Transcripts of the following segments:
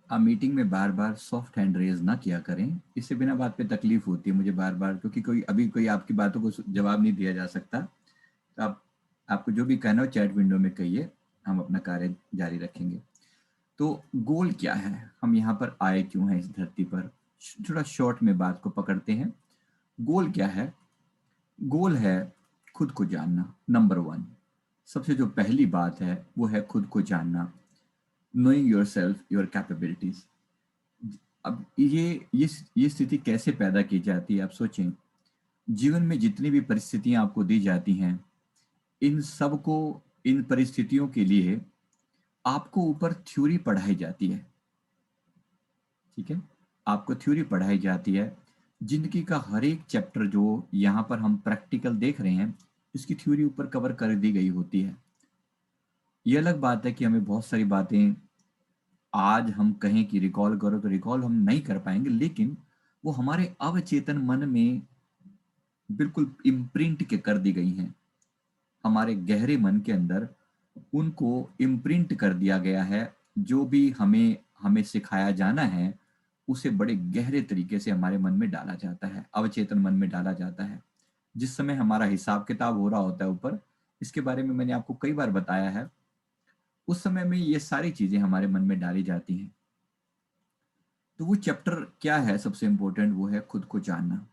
आप मीटिंग में बार बार soft hand raise ना किया करें, इससे बिना बात पे तकलीफ होती है मुझे बार बार, क्योंकि कोई आपकी बातों को जवाब नहीं दिया जा सकता। तो आपको जो भी कहना हो चैट विंडो में कहिए, हम अपना कार्य जारी रखेंगे। तो गोल क्या है, हम यहाँ पर आए क्यों हैं इस धरती पर, थोड़ा शॉर्ट में बात को पकड़ते हैं। गोल क्या है? गोल है खुद को जानना, नंबर वन। सबसे जो पहली बात है वो है खुद को जानना, knowing your self, your capabilities. अब ये स्थिति कैसे पैदा की जाती है, आप सोचें। जीवन में जितनी भी परिस्थितियां आपको दी जाती हैं, इन सब को, इन परिस्थितियों के लिए आपको ऊपर थ्योरी पढ़ाई जाती है। ठीक है, आपको थ्योरी पढ़ाई जाती है। जिंदगी का हर एक चैप्टर जो यहाँ पर हम प्रैक्टिकल देख रहे हैं, इसकी थ्योरी ऊपर कवर कर दी गई होती है। ये अलग बात है कि हमें बहुत सारी बातें आज हम कहें कि रिकॉल करो, तो रिकॉल हम नहीं कर पाएंगे, लेकिन वो हमारे अवचेतन मन में बिल्कुल इम्प्रिंट के कर दी गई हैं। हमारे गहरे मन के अंदर उनको इम्प्रिंट कर दिया गया है। जो भी हमें हमें सिखाया जाना है, उसे बड़े गहरे तरीके से हमारे मन में डाला जाता है, अवचेतन मन में डाला जाता है। जिस समय हमारा हिसाब किताब हो रहा होता है ऊपर, इसके बारे में मैंने आपको कई बार बताया है, उस समय में ये सारी चीजें हमारे मन में डाली जाती हैं। तो वो चैप्टर क्या है सबसे इंपॉर्टेंट, वो है खुद को जानना।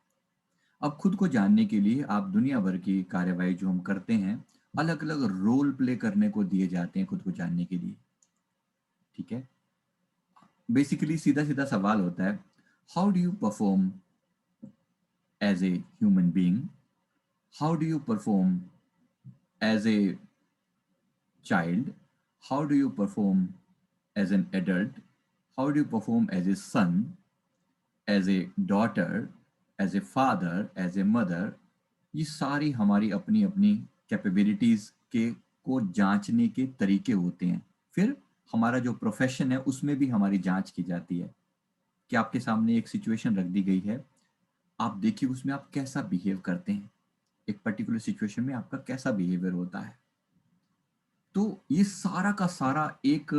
अब खुद को जानने के लिए आप दुनिया भर की कार्यवाही जो हम करते हैं, अलग अलग रोल प्ले करने को दिए जाते हैं खुद को जानने के लिए। ठीक है, बेसिकली सीधा सीधा सवाल होता है, how do you perform as a human being, how do you perform as a child, how do you perform as an adult, how do you perform as a son, as a daughter, as a father, as a mother। ये सारी हमारी अपनी अपनी capabilities के को जांचने के तरीके होते हैं। फिर हमारा जो प्रोफेशन है उसमें भी हमारी जांच की जाती है कि आपके सामने एक सिचुएशन रख दी गई है, आप देखिए उसमें आप कैसा बिहेव करते हैं, एक पर्टिकुलर सिचुएशन में आपका कैसा बिहेवियर होता है। तो ये सारा का सारा एक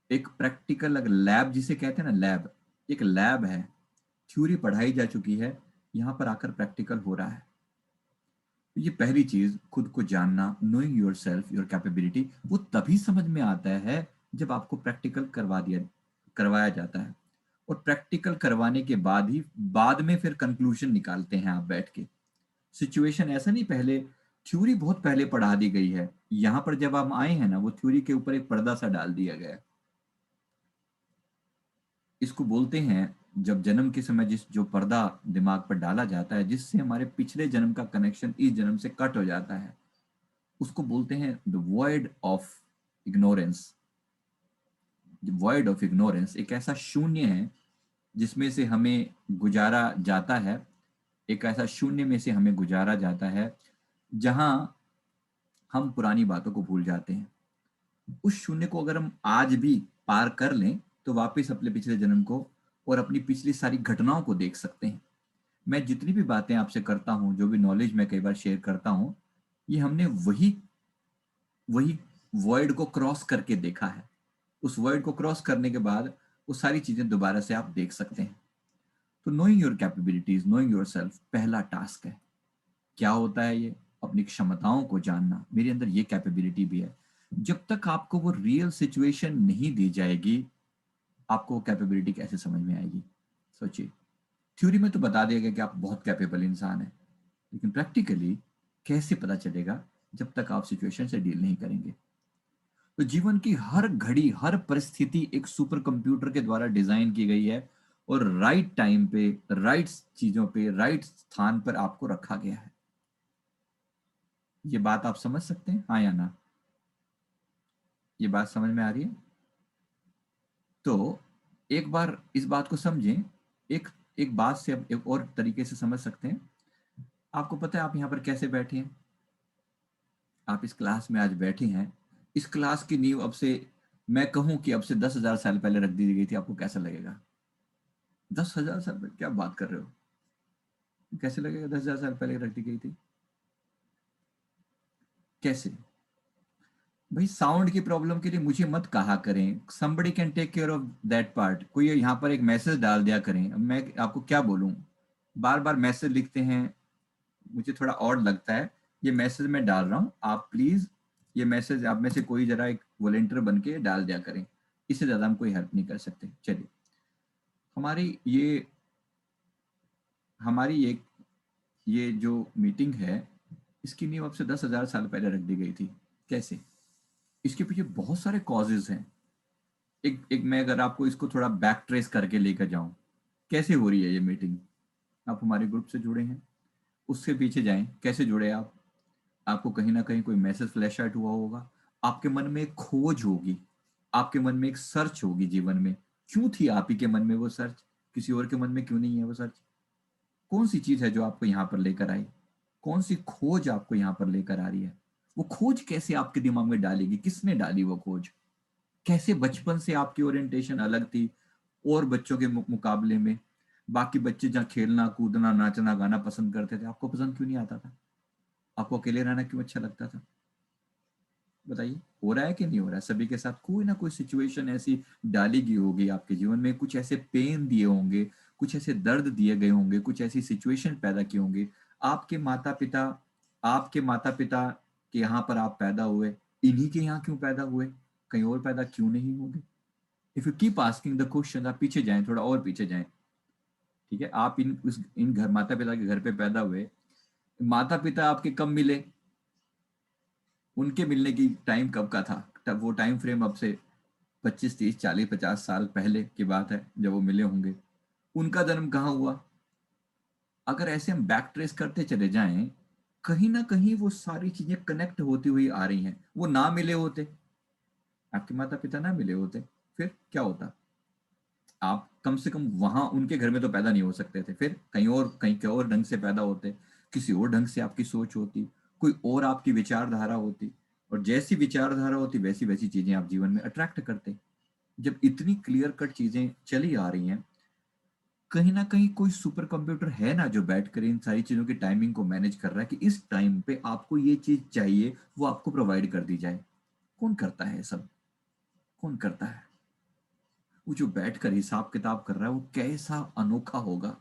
एक प्रैक्टिकल लैब जिसे कहते हैं ना, लैब, एक लैब है। थ्योरी पढ़ाई जा चुकी है, यहाँ पर आकर प्रैक्टिकल हो रहा है। तो ये पहली चीज, खुद को जानना, knowing your self, your capability, वो तभी समझ में आता है जब आपको प्रैक्टिकल करवाया जाता है। और प्रैक्टिकल करवाने के बाद ही बाद में फिर कंक्लूजन निकालते हैं आप बैठ के। सिचुएशन ऐसा नहीं, पहले थ्योरी बहुत पहले पढ़ा दी गई है, यहाँ पर जब हम आए हैं ना, वो थ्योरी के ऊपर एक पर्दा सा डाल दिया गया है। इसको बोलते हैं, जब जन्म के समय जिस जो पर्दा दिमाग पर डाला जाता है, जिससे हमारे पिछले जन्म का कनेक्शन इस जन्म से कट हो जाता है, उसको बोलते हैं the void of ignorance. Void of ignorance एक ऐसा शून्य है जिसमें से हमें गुजारा जाता है, एक ऐसा शून्य में से हमें गुजारा जाता है जहां हम पुरानी बातों को भूल जाते हैं। उस शून्य को अगर हम आज भी पार कर लें, तो वापस अपने पिछले जन्म को और अपनी पिछली सारी घटनाओं को देख सकते हैं। मैं जितनी भी बातें आपसे करता हूं, जो भी नॉलेज मैं कई बार शेयर करता हूं, ये हमने वही वही वर्ड को क्रॉस करके देखा है। उस वर्ड को क्रॉस करने के बाद वो सारी चीजें दोबारा से आप देख सकते हैं। तो knowing your capabilities, knowing your self पहला टास्क है। क्या होता है ये? अपनी क्षमताओं को जानना, मेरे अंदर ये कैपेबिलिटी भी है। जब तक आपको वो रियल सिचुएशन नहीं दी जाएगी, आपको कैपेबिलिटी कैसे समझ में आएगी? सोचिए, थ्योरी में तो बता दिया गया कि आप बहुत कैपेबल इंसान हैं, लेकिन प्रैक्टिकली कैसे पता चलेगा जब तक आप सिचुएशन से डील नहीं करेंगे? तो जीवन की हर घड़ी, हर परिस्थिति एक सुपर कंप्यूटर के द्वारा डिजाइन की गई है, और राइट टाइम पे, राइट चीजों पे, राइट स्थान पर आपको रखा गया है। ये बात आप समझ सकते हैं, हाँ या ना? ये बात समझ में आ रही है? तो एक बार इस बात को समझें। एक एक बात से अब एक और तरीके से समझ सकते हैं। आपको पता है आप यहाँ पर कैसे बैठे हैं? आप इस क्लास में आज बैठे हैं, इस क्लास की नींव अब से, मैं कहूं कि अब से 10,000 साल पहले रख दी गई थी, आपको कैसा लगेगा? 10,000 साल पहले? क्या बात कर रहे हो, कैसे लगेगा 10,000 साल पहले रख दी गई थी? कैसे? भाई साउंड की प्रॉब्लम के लिए मुझे मत कहा करें, somebody can take care of that part. कोई यहाँ पर एक मैसेज डाल दिया करें, अब मैं आपको क्या बोलूँ, बार बार मैसेज लिखते हैं, मुझे थोड़ा ऑड लगता है। ये मैसेज मैं डाल रहा हूँ, आप प्लीज ये मैसेज आप में से कोई जरा एक वॉलेंटियर बन के डाल दिया करें, इससे ज्यादा हम कोई हेल्प नहीं कर सकते। चलिए, हमारी ये हमारी ये जो मीटिंग है, इसकी नींव अब से 10,000 साल पहले रख दी गई थी। कैसे? इसके पीछे बहुत सारे कॉजेज हैं। एक एक मैं अगर आपको इसको थोड़ा बैक ट्रेस करके लेकर जाऊं, कैसे हो रही है ये मीटिंग। आप हमारे ग्रुप से जुड़े हैं, उससे पीछे जाएं, कैसे जुड़े आप। आपको कहीं ना कहीं कोई मैसेज फ्लैश आउट हुआ होगा, आपके मन में एक खोज होगी, आपके मन में एक सर्च होगी जीवन में। क्यों थी आप ही के मन में वो सर्च, किसी और के मन में क्यों नहीं है वो सर्च? कौन सी चीज है जो आपको यहाँ पर लेकर आई, कौन सी खोज आपको यहाँ पर लेकर आ रही है? वो खोज कैसे आपके दिमाग में डालेगी, किसने डाली वो खोज? कैसे बचपन से आपकी ओरिएंटेशन अलग थी और बच्चों के मुकाबले में? बाकी बच्चे जहाँ खेलना कूदना नाचना गाना पसंद करते थे, आपको पसंद क्यों नहीं आता था? आपको अकेले रहना क्यों अच्छा लगता था? बताइए, हो रहा है कि नहीं हो रहा है? सभी के साथ कोई ना कोई सिचुएशन ऐसी डाली गई होगी आपके जीवन में, कुछ ऐसे पेन दिए होंगे, कुछ ऐसे दर्द दिए गए होंगे, कुछ ऐसी सिचुएशन पैदा की होंगे। आपके माता पिता आपके माता पिता के यहाँ पर आप पैदा हुए, इन्हीं के यहाँ क्यों पैदा हुए? कहीं और पैदा क्यों नहीं होंगे? If you keep asking the question, आप पीछे जाएं, थोड़ा और पीछे जाएं। ठीक है, आप इन घर माता पिता के घर पे पैदा हुए, माता पिता आपके कब मिले, उनके मिलने की टाइम कब का था? तब वो टाइम फ्रेम अब से 25 30 40 50 साल पहले की बात है जब वो मिले होंगे। उनका जन्म कहाँ हुआ? अगर ऐसे हम बैक ट्रेस करते चले जाएं, कहीं ना कहीं वो सारी चीजें कनेक्ट होती हुई आ रही हैं। वो ना मिले होते, आपके माता पिता ना मिले होते, फिर क्या होता? आप कम से कम वहां उनके घर में तो पैदा नहीं हो सकते थे, फिर कहीं के और ढंग से पैदा होते, किसी और ढंग से आपकी सोच होती, कोई और आपकी विचारधारा होती, और जैसी विचारधारा होती वैसी वैसी चीजें आप जीवन में अट्रैक्ट करते। जब इतनी क्लियर कट चीजें चली आ रही हैं, कहीं ना कहीं कोई सुपर कंप्यूटर है ना जो बैठकर इन सारी चीजों की टाइमिंग को मैनेज कर रहा है कि इस टाइम पे आपको ये चीज चाहिए, वो आपको प्रोवाइड कर दी जाए। कौन करता है ये सब? कौन करता है? वो जो बैठकर हिसाब किताब कर रहा है, वो कैसा अनोखा होगा,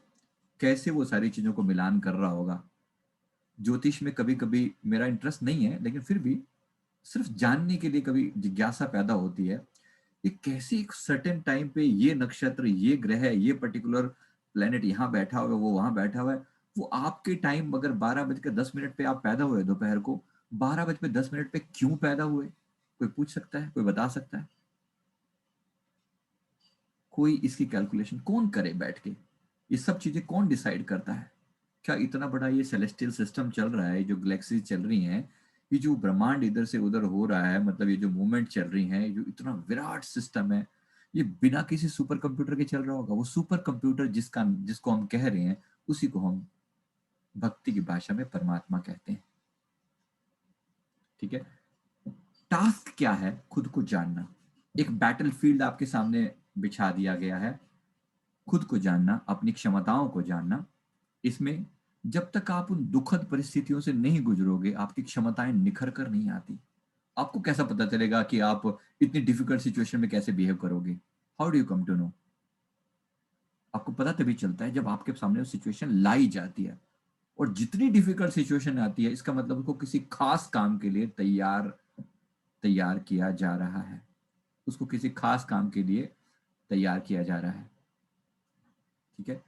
कैसे वो सारी चीजों को मिलान कर रहा होगा। ज्योतिष में कभी कभी मेरा इंटरेस्ट नहीं है, लेकिन फिर भी सिर्फ जानने के लिए कभी जिज्ञासा पैदा होती है। ये कैसे एक सर्टेन टाइम पे ये नक्षत्र, ये ग्रह, ये पर्टिकुलर प्लेनेट यहाँ बैठा हुआ है, वो वहां बैठा हुआ है, वो आपके टाइम अगर 12:10 पे आप पैदा हुए दोपहर को, 12:10 पे क्यों पैदा हुए? कोई पूछ सकता है? कोई बता सकता है? कोई इसकी कैलकुलेशन कौन करे बैठ के? ये सब चीजें कौन डिसाइड करता है? क्या इतना बड़ा ये सेलेस्टियल सिस्टम चल रहा है, जो गैलेक्सीज चल रही हैं, ये जो ब्रह्मांड इधर से उधर हो रहा है, मतलब ये जो मूवमेंट चल रही है, जो इतना विराट सिस्टम है, ये बिना किसी सुपर कंप्यूटर के चल रहा होगा? वो सुपर कंप्यूटर जिसको हम कह रहे हैं, उसी को हम भक्ति की भाषा में परमात्मा कहते हैं। ठीक है, टास्क क्या है? खुद को जानना। एक बैटल फील्ड आपके सामने बिछा दिया गया है, खुद को जानना, अपनी क्षमताओं को जानना। इसमें जब तक आप उन दुखद परिस्थितियों से नहीं गुजरोगे, आपकी क्षमताएं निखर कर नहीं आती। आपको कैसा पता चलेगा कि आप इतनी डिफिकल्ट सिचुएशन में कैसे बिहेव करोगे? How do you come to know? आपको पता तभी चलता है जब आपके सामने वो सिचुएशन लाई जाती है। और जितनी डिफिकल्ट सिचुएशन आती है, इसका मतलब उसको किसी खास काम के लिए तैयार तैयार किया जा रहा है। उसको किसी खास काम के लिए तैयार किया जा रहा है। ठीक है,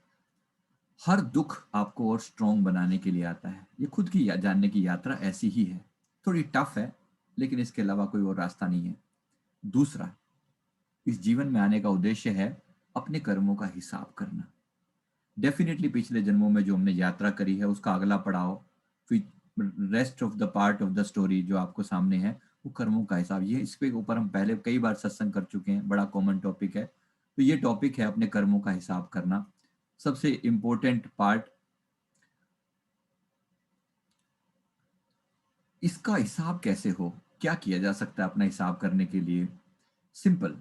हर दुख आपको और स्ट्रांग बनाने के लिए आता है। ये खुद की जानने की यात्रा ऐसी ही है, थोड़ी टफ है, लेकिन इसके अलावा कोई और रास्ता नहीं है। दूसरा, इस जीवन में आने का उद्देश्य है अपने कर्मों का हिसाब करना। डेफिनेटली पिछले जन्मों में जो हमने यात्रा करी है, उसका अगला पड़ाव, फिर rest of the part of the story जो आपको सामने है, वो कर्मों का हिसाब। ये इस पे ऊपर हम पहले कई बार सत्संग कर चुके हैं, बड़ा कॉमन टॉपिक है। तो ये टॉपिक है अपने कर्मों का हिसाब करना। सबसे इंपॉर्टेंट पार्ट, इसका हिसाब कैसे हो, क्या किया जा सकता है अपना हिसाब करने के लिए? सिंपल,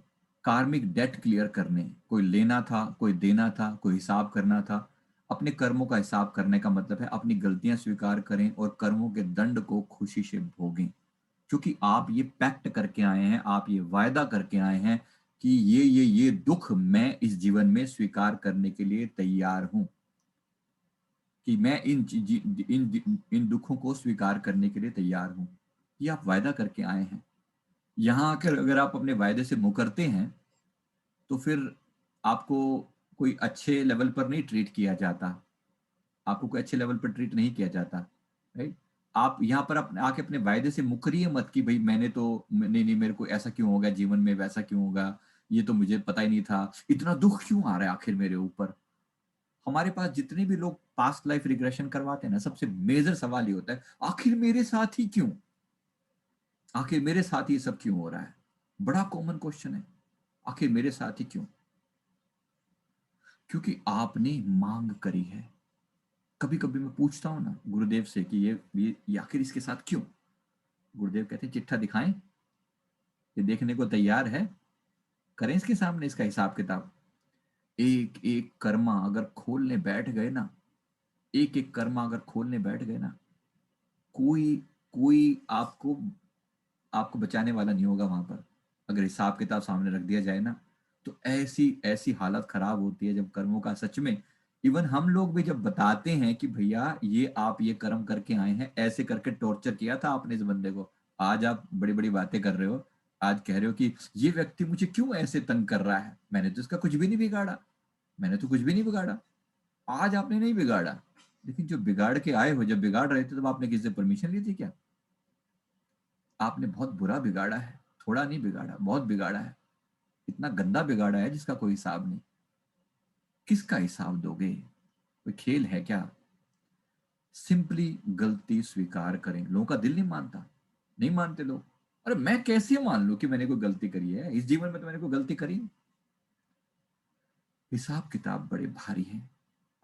कार्मिक डेट क्लियर करने, कोई लेना था, कोई देना था, कोई हिसाब करना था। अपने कर्मों का हिसाब करने का मतलब है अपनी गलतियां स्वीकार करें और कर्मों के दंड को खुशी से भोगें। क्योंकि आप ये पैक्ट करके आए हैं, आप ये वायदा करके आए हैं कि ये दुख मैं इस जीवन में स्वीकार करने के लिए तैयार हूं, कि मैं इन दुखों को स्वीकार करने के लिए तैयार हूं। ये आप वायदा करके आए हैं। यहां आकर अगर आप अपने वायदे से मुकरते हैं तो फिर आपको कोई अच्छे लेवल पर नहीं ट्रीट किया जाता, आपको कोई अच्छे लेवल पर ट्रीट नहीं किया जाता, राइट। आप यहाँ पर अपने आके अपने वायदे से मुकरिए मत कि भाई मैंने तो नहीं नहीं, मेरे को ऐसा क्यों होगा जीवन में, वैसा क्यों होगा, ये तो मुझे पता ही नहीं था, इतना दुख क्यों आ रहा है आखिर मेरे ऊपर। हमारे पास जितने भी लोग पास्ट लाइफ रिग्रेशन करवाते हैं ना, सबसे मेजर सवाल ये होता है, आखिर मेरे साथ ही क्यों, आखिर मेरे साथ ही सब क्यों हो रहा है। बड़ा कॉमन क्वेश्चन है, आखिर मेरे साथ ही क्यों। क्योंकि आपने मांग करी है। कभी कभी मैं पूछता हूं ना गुरुदेव से कि ये आखिर इसके साथ क्यों। गुरुदेव कहते हैं चिट्ठा दिखाएं, ये देखने को तैयार है, करें इसके सामने इसका हिसाब किताब। एक एक कर्मा अगर खोलने बैठ गए ना, एक एक कर्मा अगर खोलने बैठ गए ना, कोई कोई आपको आपको बचाने वाला नहीं होगा वहां पर। अगर हिसाब किताब सामने रख दिया जाए ना, तो ऐसी ऐसी हालत खराब होती है जब कर्मों का सच में। इवन हम लोग भी जब बताते हैं कि भैया ये आप ये कर्म करके आए हैं, ऐसे करके टॉर्चर किया था आपने इस बंदे को, आज आप बड़ी बड़ी बातें कर रहे हो, आज कह रहे हो कि ये व्यक्ति मुझे क्यों ऐसे तंग कर रहा है, मैंने तो इसका कुछ भी नहीं बिगाड़ा, मैंने तो कुछ भी नहीं बिगाड़ा। आज आपने नहीं बिगाड़ा, लेकिन जो बिगाड़ के आए हो, जब बिगाड़ रहे थे तब आपने किसी से परमिशन ली थी क्या। आपने बहुत बुरा बिगाड़ा है, थोड़ा नहीं बिगाड़ा, बहुत बिगाड़ा है, इतना गंदा बिगाड़ा है जिसका कोई हिसाब नहीं। किसका हिसाब दोगे, कोई खेल है क्या। सिंपली गलती स्वीकार करें। लोगों का दिल नहीं मानता, नहीं मानते लोग। अरे मैं कैसे मान लूं कि मैंने कोई गलती करी है, इस जीवन में तो मैंने कोई गलती करी नहीं। हिसाब किताब बड़े भारी हैं,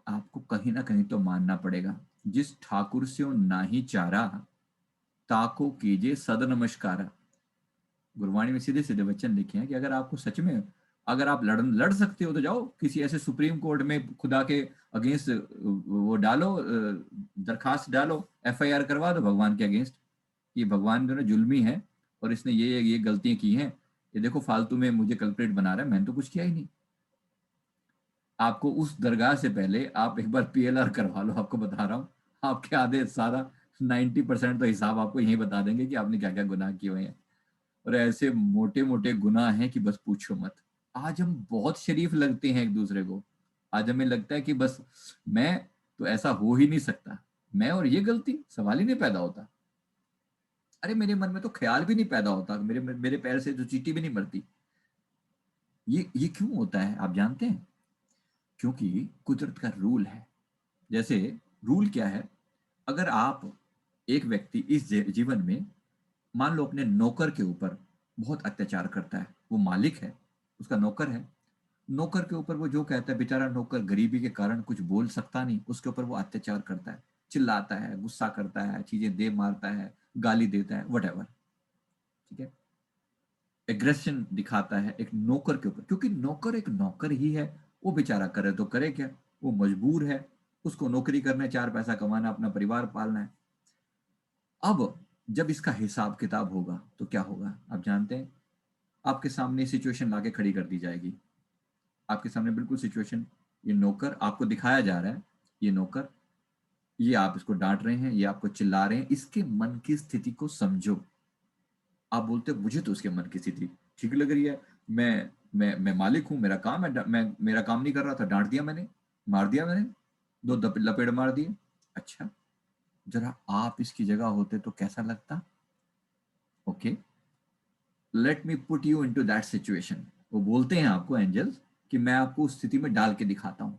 आपको कहीं ना कहीं तो मानना पड़ेगा। जिस ठाकुर से ना ही चारा, ताको कीजिए सद नमस्कारा। गुरबाणी में सीधे सीधे वचन लिखे हैं कि अगर आपको सच में, अगर आप लड़ सकते हो तो जाओ किसी ऐसे सुप्रीम कोर्ट में खुदा के अगेंस्ट वो डालो, दरखास्त डालो, एफआईआर करवा दो भगवान के अगेंस्ट, कि भगवान जो है जुल्मी है और इसने ये गलतियां की हैं, ये देखो फालतू में मुझे कल्प्रेट बना रहा है, मैंने तो कुछ किया ही नहीं। आपको उस दरगाह से पहले आप एक बार पीएलआर करवा लो, आपको बता रहा हूँ, आपके आधे सारा 90% तो हिसाब आपको यही बता देंगे कि आपने क्या क्या गुनाह किए हुए हैं। और ऐसे मोटे मोटे गुनाह हैं कि बस पूछो मत। आज हम बहुत शरीफ लगते हैं एक दूसरे को, आज हमें लगता है कि बस मैं, तो ऐसा हो ही नहीं सकता, मैं और ये गलती सवाल ही नहीं पैदा होता। अरे मेरे मन में तो ख्याल भी नहीं पैदा होता, मेरे मेरे पैर से तो चींटी भी नहीं मरती। ये क्यों होता है आप जानते हैं। क्योंकि कुदरत का रूल है। जैसे रूल क्या है, अगर आप, एक व्यक्ति इस जीवन में मान लो अपने नौकर के ऊपर बहुत अत्याचार करता है, वो मालिक है, उसका नौकर है, नौकर के ऊपर वो जो कहता है, बेचारा नौकर गरीबी के कारण कुछ बोल सकता नहीं, उसके ऊपर वो अत्याचार करता है, चिल्लाता है, गुस्सा करता है, चीजें दे मारता है, गाली देता है, वट एवर, ठीक है, एग्रेशन दिखाता है एक नौकर के ऊपर, क्योंकि नौकर एक नौकर ही है। वो बेचारा करे तो करे क्या, वो मजबूर है, उसको नौकरी करना है, चार पैसा कमाना, अपना परिवार पालना है। अब जब इसका हिसाब किताब होगा तो क्या होगा आप जानते हैं। आपके सामने सिचुएशन लाके खड़ी कर दी जाएगी, आपके सामने बिल्कुल सिचुएशन, ये नौकर आपको दिखाया जा रहा है, ये नौकर, ये आप इसको डांट रहे हैं, ये आपको चिल्ला रहे हैं, इसके मन की स्थिति को समझो। आप बोलते हो मुझे तो उसके मन की स्थिति ठीक लग रही है, मैं मालिक हूं, मेरा काम है, मैं मेरा काम नहीं कर रहा था, डांट दिया मैंने, मार दिया मैंने, दो लपेड़ मार दिए। अच्छा, जरा आप इसकी जगह होते तो कैसा लगता। Okay, let me put you into that situation. वो बोलते हैं आपको एंजल्स कि मैं आपको उस स्थिति में डाल के दिखाता हूं।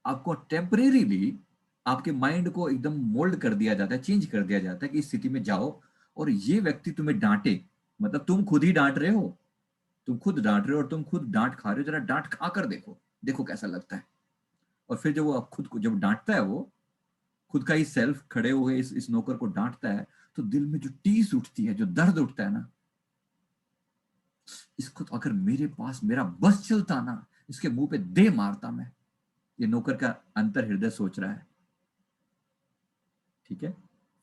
आपको टेम्परेरीली आपके माइंड को एकदम मोल्ड कर दिया जाता है, चेंज कर दिया जाता है कि इस स्थिति में जाओ और ये व्यक्ति तुम्हें डांटे, मतलब तुम खुद ही डांट रहे हो, तुम खुद डांट रहे हो और तुम खुद डांट खा रहे हो, जरा डांट खा कर देखो, देखो कैसा लगता है। और फिर जब वो खुद को जब डांटता है, वो खुद का ही सेल्फ खड़े हुए इस नौकर को डांटता है, तो दिल में जो टीस उठती है, जो दर्द उठता है ना, इसको तो अगर मेरे पास मेरा बस चलता ना, इसके मुंह पे दे मारता मैं। ये नौकर का अंतर हृदय सोच रहा है, ठीक है।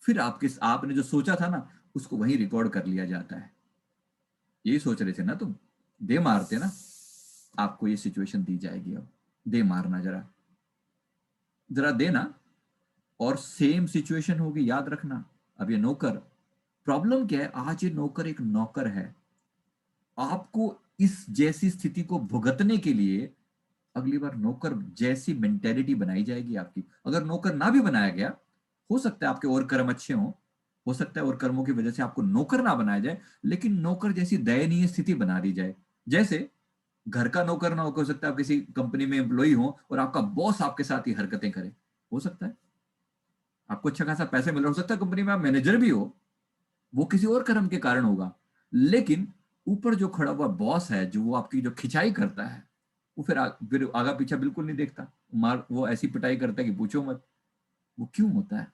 फिर आपने जो सोचा था ना, उसको वहीं रिकॉर्ड कर लिया जाता है। यही सोच रहे थे ना तुम, दे मारते ना, आपको ये सिचुएशन दी जाएगी। अब दे मारना, जरा जरा देना, और सेम सिचुएशन होगी, याद रखना। अब ये नौकर, प्रॉब्लम क्या है, आज ये नौकर एक नौकर है। आपको इस जैसी स्थिति को भुगतने के लिए अगली बार नौकर जैसी मेंटेलिटी बनाई जाएगी आपकी। अगर नौकर ना भी बनाया गया, हो सकता है आपके और कर्म अच्छे हों, हो सकता है और कर्मों की वजह से आपको नौकर ना बनाया जाए, लेकिन नौकर जैसी दयनीय स्थिति बना दी जाए। जैसे घर का नौकर ना हो सकता है आप किसी कंपनी में एम्प्लॉई हो और आपका बॉस आपके साथ ही हरकतें करे, हो सकता है। आपको अच्छा खासा पैसे मिल रहा हो सकता है, कंपनी में आप मैनेजर भी हो, वो किसी और कर्म के कारण होगा, लेकिन ऊपर जो खड़ा हुआ बॉस है, जो वो आपकी जो खिंचाई करता है, वो फिर आगा पीछा बिल्कुल नहीं देखता, मार वो ऐसी पिटाई करता है कि पूछो मत। वो क्यों होता है?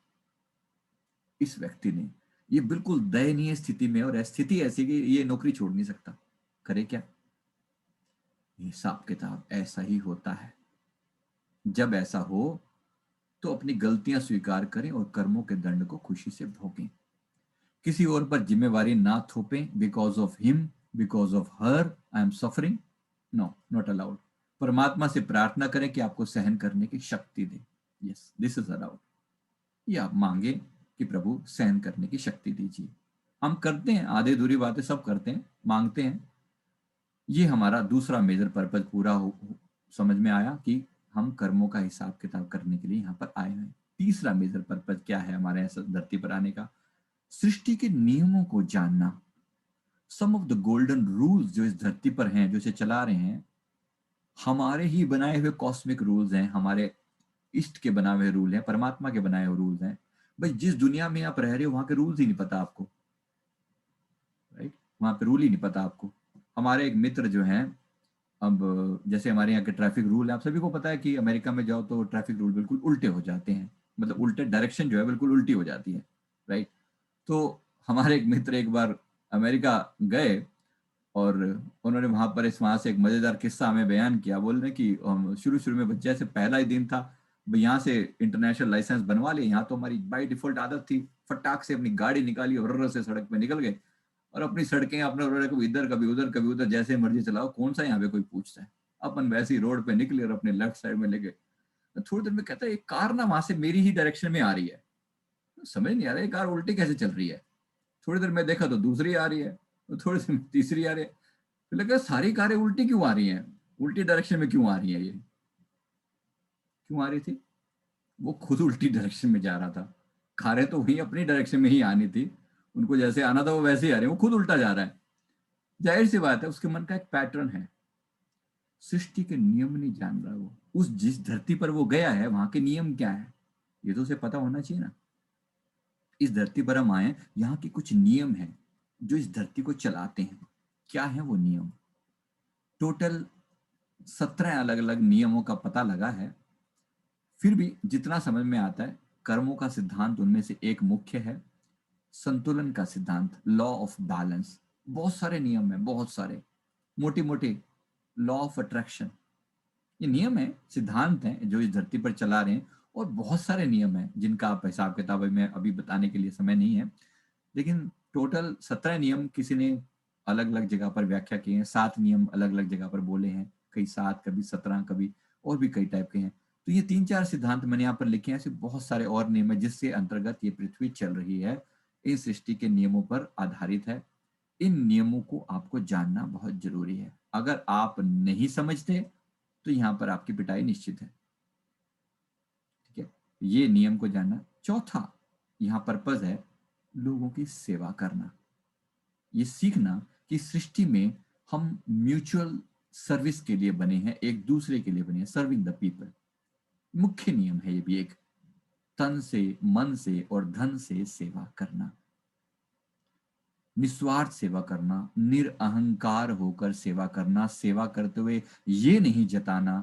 इस व्यक्ति ने ये बिल्कुल दयनीय स्थिति में, और स्थिति ऐसी कि ये नौकरी छोड़ नहीं सकता, करे क्या? हिसाब किताब ऐसा ही होता है। जब ऐसा हो तो अपनी गलतियां स्वीकार करें और कर्मों के दंड को खुशी से भोगें। किसी और पर जिम्मेवारी ना थोपें, because of him, because of her I am suffering, no, not allowed. परमात्मा से प्रार्थना करें कि आपको सहन करने की शक्ति दे। Yes, this is allowed. ये आप मांगे कि प्रभु सहन करने की शक्ति दीजिए। हम करते हैं, आधे अधूरी बातें सब करते हैं, मांगते हैं। ये हमारा दूसरा मेजर पर्पज पूरा समझ में आया कि हम कर्मों का हिसाब किताब करने के लिए यहाँ पर आए हैं। तीसरा मेजर पर्पज क्या है हमारे ऐसा धरती पर आने का? सृष्टि के नियमों को जानना। सम ऑफ द गोल्डन रूल्स जो इस धरती पर हैं, जो इसे चला रहे हैं, हमारे ही बनाए हुए कॉस्मिक रूल्स हैं, हमारे इष्ट के बनाए हुए रूल हैं, परमात्मा के बनाए हुए रूल्स हैं। भाई जिस दुनिया में आप रह रहे हो वहां के रूल्स ही नहीं पता आपको, राइट? वहां पे रूल ही नहीं पता आपको। हमारे एक मित्र जो हैं, अब जैसे हमारे यहाँ के ट्रैफिक रूल है, आप सभी को पता है कि अमेरिका में जाओ तो ट्रैफिक रूल बिल्कुल उल्टे हो जाते हैं, मतलब उल्टे डायरेक्शन जो है बिल्कुल उल्टी हो जाती है, राइट? तो हमारे एक मित्र एक बार अमेरिका गए, और उन्होंने वहां पर इस वहां से एक मजेदार किस्सा हमें बयान किया। बोल रहे कि शुरू शुरू में जैसे पहला ही दिन था, यहाँ से इंटरनेशनल लाइसेंस बनवा लिया, यहाँ तो हमारी बाई डिफॉल्ट आदत थी, फटाक से अपनी गाड़ी निकाली और से सड़क पे निकल गए, और अपनी सड़कें अपने कभी इधर कभी उधर जैसे मर्जी चलाओ, कौन सा यहाँ पे कोई पूछता है। अपन वैसे ही रोड पे निकले और अपने लेफ्ट साइड में लेके, थोड़ी देर में कहता है एक कार ना वहां से मेरी ही डायरेक्शन में आ रही है। समझ नहीं आ रहा है कार उल्टी कैसे चल रही है। थोड़ी देर में देखा तो दूसरी आ रही है, तो थोड़ी देर में तीसरी आ रही है। तो लगा सारी कारें उल्टी क्यों आ रही हैं, उल्टी डायरेक्शन में क्यों आ रही है, ये क्यों आ रही थी? वो खुद उल्टी डायरेक्शन में जा रहा था। कारें तो वही अपनी डायरेक्शन में ही आनी थी, उनको जैसे आना था वो वैसे ही आ रहे हैं, वो खुद उल्टा जा रहा है। जाहिर सी बात है उसके मन का एक पैटर्न है, सृष्टि के नियम नहीं जान रहा वो। उस जिस धरती पर वो गया है वहां के नियम क्या है, ये तो उसे पता होना चाहिए ना। इस धरती पर हम आए, यहाँ के कुछ नियम हैं जो इस धरती को चलाते हैं। क्या है वो नियम? टोटल 17 अलग अलग नियमों का पता लगा है। फिर भी जितना समझ में आता है, कर्मों का सिद्धांत उनमें से एक मुख्य है, संतुलन का सिद्धांत, लॉ ऑफ बैलेंस। बहुत सारे नियम हैं, बहुत सारे मोटी मोटी, लॉ ऑफ अट्रैक्शन, ये नियम है, सिद्धांत हैं जो इस धरती पर चला रहे हैं। और बहुत सारे नियम हैं जिनका आप हिसाब किताब में अभी बताने के लिए समय नहीं है, लेकिन टोटल 17 नियम किसी ने अलग अलग जगह पर व्याख्या किए हैं, 7 नियम अलग अलग जगह पर बोले हैं, कई 7, कभी 17, कभी और भी कई टाइप के हैं। तो ये 3-4 सिद्धांत मैंने यहाँ पर लिखे हैं, ऐसे बहुत सारे और नियम है जिसके अंतर्गत ये पृथ्वी चल रही है, इस सृष्टि के नियमों पर आधारित है। इन नियमों को आपको जानना बहुत जरूरी है। अगर आप नहीं समझते तो यहाँ पर आपकी पिटाई निश्चित है, ठीक है? ये नियम को जानना। चौथा यहाँ पर्पज है लोगों की सेवा करना, ये सीखना कि सृष्टि में हम म्यूचुअल सर्विस के लिए बने हैं, एक दूसरे के लिए बने हैं, सर्विंग द पीपल। मुख्य नियम है ये भी एक, तन से, मन से और धन से सेवा करना, निस्वार्थ सेवा करना, निरअहंकार होकर सेवा करना, सेवा करते हुए ये नहीं जताना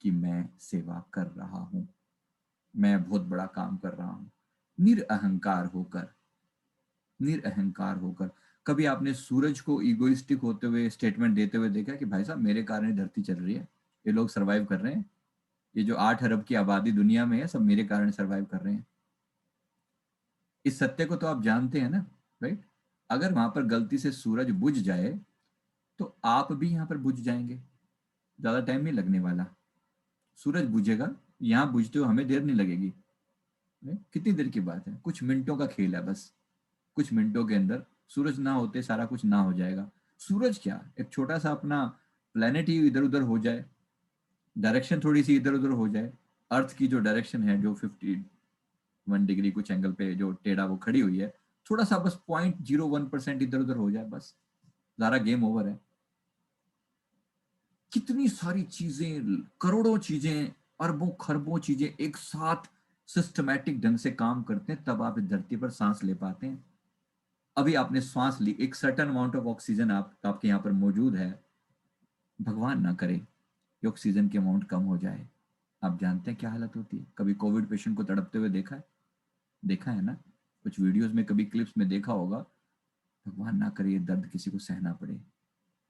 कि मैं सेवा कर रहा हूं, मैं बहुत बड़ा काम कर रहा हूं। निरअहंकार होकर, निरअहंकार होकर। कभी आपने सूरज को इगोइस्टिक होते हुए स्टेटमेंट देते हुए देखा कि भाई साहब मेरे कारण ये धरती चल रही है, ये लोग सरवाइव कर रहे हैं, ये जो 8 अरब की आबादी दुनिया में है सब मेरे कारण सरवाइव कर रहे हैं? इस सत्य को तो आप जानते हैं ना, राइट? अगर वहां पर गलती से सूरज बुझ जाए तो आप भी यहाँ पर बुझ जाएंगे, ज्यादा टाइम नहीं लगने वाला। सूरज बुझेगा, यहाँ बुझते हुए हमें देर नहीं लगेगी। कितनी देर की बात है, कुछ मिनटों का खेल है बस। कुछ मिनटों के अंदर सूरज ना होते सारा कुछ ना हो जाएगा। सूरज क्या, एक छोटा सा अपना प्लेनेट ही इधर उधर हो जाए, डायरेक्शन थोड़ी सी इधर उधर हो जाए, अर्थ की जो डायरेक्शन है जो 51 डिग्री कुछ एंगल पे जो टेढ़ा वो खड़ी हुई है, थोड़ा सा बस 0.01% इधर उधर हो जाए, बस सारा गेम ओवर है। कितनी सारी चीजें, करोड़ों चीजें, अरबों खरबों चीजें एक साथ सिस्टमैटिक ढंग से काम करते हैं, तब आप इस धरती पर सांस ले पाते हैं। अभी आपने श्वास ली, एक सर्टन अमाउंट ऑफ ऑक्सीजन आपके यहाँ पर मौजूद है। भगवान ना करे कि ऑक्सीजन की अमाउंट कम हो जाए, आप जानते हैं क्या हालत होती है। कभी कोविड पेशेंट को तड़पते हुए देखा है? देखा है ना, कुछ वीडियोस में कभी क्लिप्स में देखा होगा। भगवान ना करे ये दर्द किसी को सहना पड़े।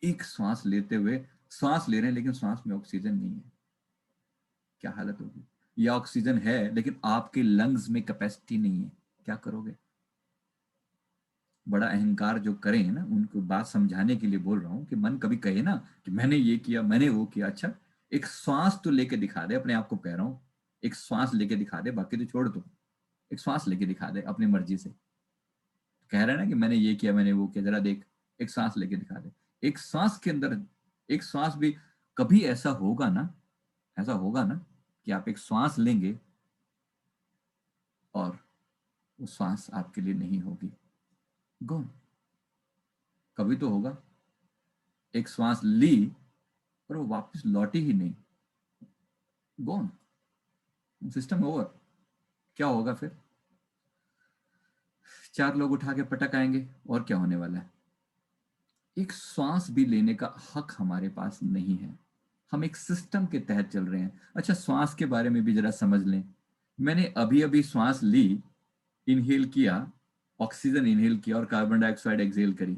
एक सांस लेते हुए, सांस ले रहे हैं लेकिन सांस में ऑक्सीजन नहीं है, क्या हालत होगी। या ऑक्सीजन है लेकिन आपके लंग्स में कैपेसिटी नहीं है, क्या करोगे। बड़ा अहंकार जो करें ना, उनको बात समझाने के लिए बोल रहा हूं कि मन कभी कहे ना कि मैंने ये किया मैंने वो किया। अच्छा, एक श्वास तो लेके दिखा दे, अपने आप को कह रहा हूं, एक श्वास लेके दिखा दे, बाकी तो छोड़ दो। एक श्वास लेके दिखा दे अपनी मर्जी से। कह रहा है ना कि मैंने ये किया मैंने वो किया, जरा देख, एक सांस लेके दिखा दे। एक सांस के अंदर, एक सांस भी, कभी ऐसा होगा ना, ऐसा होगा ना कि आप एक श्वास लेंगे और वो श्वास आपके लिए नहीं होगी, गौन। कभी तो होगा, एक श्वास ली और वो वापस लौटी ही नहीं, गौन, सिस्टम ओवर। क्या होगा फिर? चार लोग उठा के पटक आएंगे और क्या होने वाला है। एक श्वास भी लेने का हक हमारे पास नहीं है, हम एक सिस्टम के तहत चल रहे हैं। अच्छा, श्वास के बारे में भी जरा समझ लें। मैंने अभी अभी श्वास ली, इनहेल किया, ऑक्सीजन इनहेल किया और कार्बन डाइऑक्साइड एक्सहेल करी।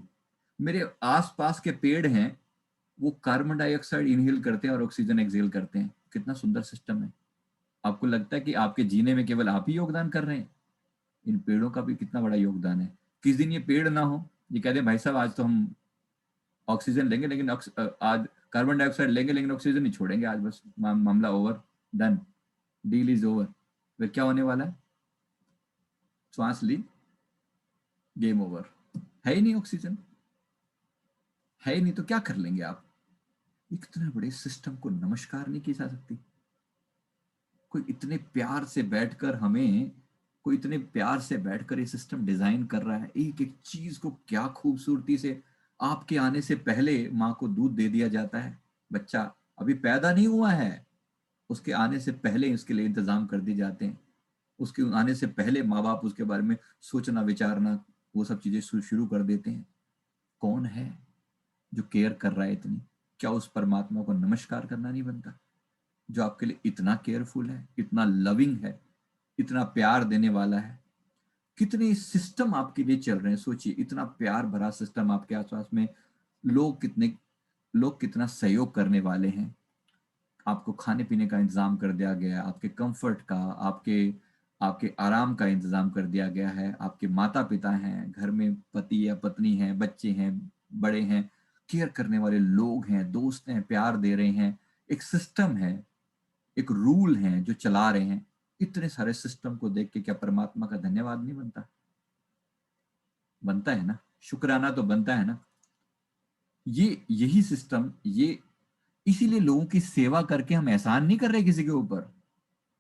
मेरे आसपास के पेड़ हैं, वो कार्बन डाइऑक्साइड इनहेल करते हैं और ऑक्सीजन एक्सहेल करते हैं। कितना सुंदर सिस्टम है। आपको लगता है कि आपके जीने में केवल आप ही योगदान कर रहे हैं? इन पेड़ों का भी कितना बड़ा योगदान है। किस दिन ये पेड़ ना हो, ये कहते हैं भाई साहब आज तो हम ऑक्सीजन लेंगे लेकिन आज कार्बन डाइऑक्साइड लेंगे लेकिन ऑक्सीजन नहीं छोड़ेंगे आज, बस मामला over, done, deal is over. फिर क्या होने वाला है? श्वास ली, गेम ओवर, है ही नहीं ऑक्सीजन, है ही नहीं, तो क्या कर लेंगे आप। इतने बड़े सिस्टम को नमस्कार नहीं की जा सकती। कोई इतने प्यार से बैठकर हमें, कोई इतने प्यार से बैठकर ये सिस्टम डिजाइन कर रहा है, एक एक चीज को क्या खूबसूरती से। आपके आने से पहले माँ को दूध दे दिया जाता है, बच्चा अभी पैदा नहीं हुआ है, उसके आने से पहले उसके लिए इंतजाम कर दिए जाते हैं। उसके आने से पहले माँ बाप उसके बारे में सोचना विचारना, वो सब चीजें शुरू कर देते हैं। कौन है जो केयर कर रहा है इतनी? क्या उस परमात्मा को नमस्कार करना नहीं बनता, जो आपके लिए इतना केयरफुल है, इतना लविंग है, इतना प्यार देने वाला है। कितने सिस्टम आपके लिए चल रहे हैं, सोचिए, इतना प्यार भरा सिस्टम आपके आसपास में। लोग कितने, लोग कितना सहयोग करने वाले हैं। आपको खाने पीने का इंतजाम कर दिया गया है, आपके कंफर्ट का, आपके आपके आराम का इंतजाम कर दिया गया है। आपके माता पिता हैं, घर में पति या पत्नी हैं, बच्चे हैं, बड़े हैं, केयर करने वाले लोग हैं, दोस्त हैं, प्यार दे रहे हैं। एक सिस्टम है, एक रूल है जो चला रहे हैं। इतने सारे सिस्टम को देख के क्या परमात्मा का धन्यवाद नहीं बनता? बनता है ना, शुक्राना तो बनता है ना। ये यही सिस्टम, ये इसीलिए लोगों की सेवा करके हम एहसान नहीं कर रहे किसी के ऊपर,